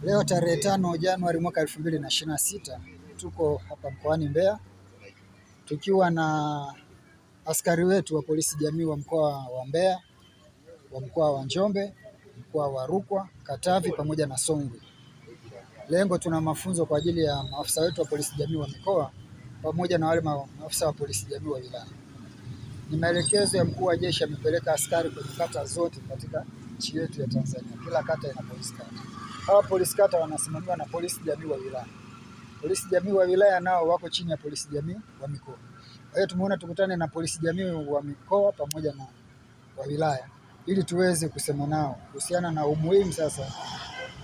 Leo tarehe 5 Januari mwaka 2026 tuko hapa mkoani Mbeya tukiwa na askari wetu wa polisi jamii wa mkoa wa Mbeya, wa mkoa wa Njombe, mkoa wa Rukwa, Katavi pamoja na Songwe. Lengo, tuna mafunzo kwa ajili ya maafisa wetu wa polisi jamii wa mikoa pamoja na wale maafisa wa polisi jamii wa wilaya. Ni maelekezo ya mkuu wa jeshi, amepeleka askari kwenye kata zote katika nchi yetu ya Tanzania. Kila kata ina polisi kata. Hawa polisi kata wanasimamiwa na polisi jamii wa wilaya. Polisi jamii wa wilaya nao wako chini ya polisi jamii wa mikoa. Kwa hiyo tumeona tukutane na polisi jamii wa mikoa pamoja na wa wilaya ili tuweze kusema nao kuhusiana na umuhimu sasa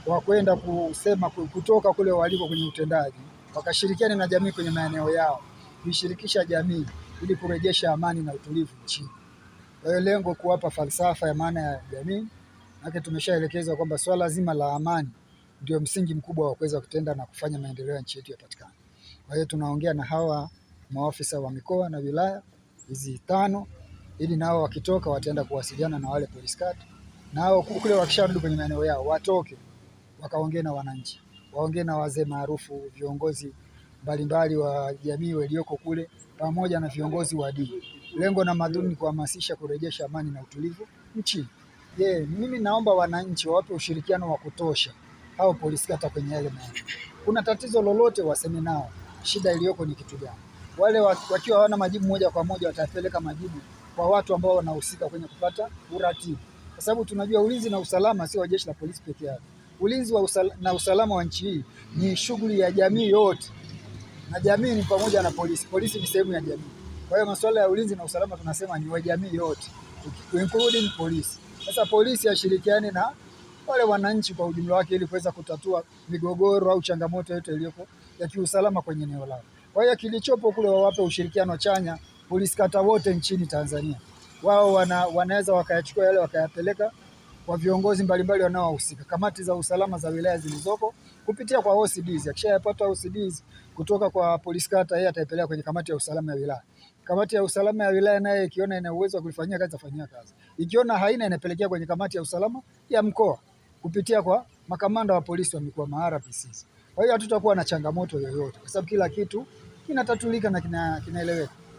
wa kwenda kusema kutoka kule waliko kwenye utendaji, wakashirikiana na jamii kwenye maeneo yao, kuishirikisha jamii ili kurejesha amani na utulivu nchini. Kwa hiyo lengo kuwapa falsafa ya maana ya jamii, na tumeshaelekezwa kwamba swala zima la amani ndio msingi mkubwa wa kuweza kutenda na kufanya maendeleo ya nchi yetu yapatikane. Kwa hiyo tunaongea na hawa maafisa wa mikoa na wilaya hizi 5 ili nao wakitoka wataenda kuwasiliana na wale polisi kata, nao kule wakisharudi kwenye maeneo yao watoke wakaongee na wananchi, waongee na wazee maarufu, viongozi mbalimbali wa jamii walioko kule pamoja na viongozi wa dini. Lengo na madhumuni ni kuhamasisha kurejesha amani na utulivu nchini. Mimi naomba wananchi wawape ushirikiano wa kutosha hao polisi kata kwenye yale maeneo. Kuna tatizo lolote waseme nao, shida iliyoko ni kitu gani. Wale wakiwa hawana majibu moja kwa moja watapeleka majibu kwa watu ambao wanahusika kwenye kupata uratibu. Kwa sababu tunajua ulinzi na usalama sio wa jeshi la polisi pekee yake. Ulinzi na usalama wa nchi hii ni shughuli ya jamii yote. Na jamii ni pamoja na polisi. Polisi ni sehemu ya jamii. Kwa hiyo masuala ya ulinzi na usalama tunasema ni wa jamii yote, including polisi. Sasa polisi ashirikiane na wale wananchi kwa ujumla wake ili kuweza kutatua migogoro au changamoto yote iliyopo ya kiusalama kwenye eneo lao. Kwa hiyo kilichopo kule wawape ushirikiano chanya polisi kata wote nchini Tanzania. Wao wanaweza wakayachukua yale wakayapeleka kwa viongozi mbalimbali wanaohusika, kamati za usalama za wilaya zilizoko kupitia kwa OCDs. Akishayapata OCDs kutoka kwa polisi kata, yeye ataipeleka kwenye kamati ya usalama ya wilaya. Kamati ya usalama ya wilaya naye ikiona ina uwezo wa kulifanyia kazi itafanyia kazi. Ikiona haina inapelekea kwenye kamati ya usalama ya mkoa kupitia kwa makamanda wa polisi wa mikoa RPCs. Kwa hiyo hatutakuwa na changamoto yoyote kwa sababu kila kitu kinatatulika na kinaeleweka.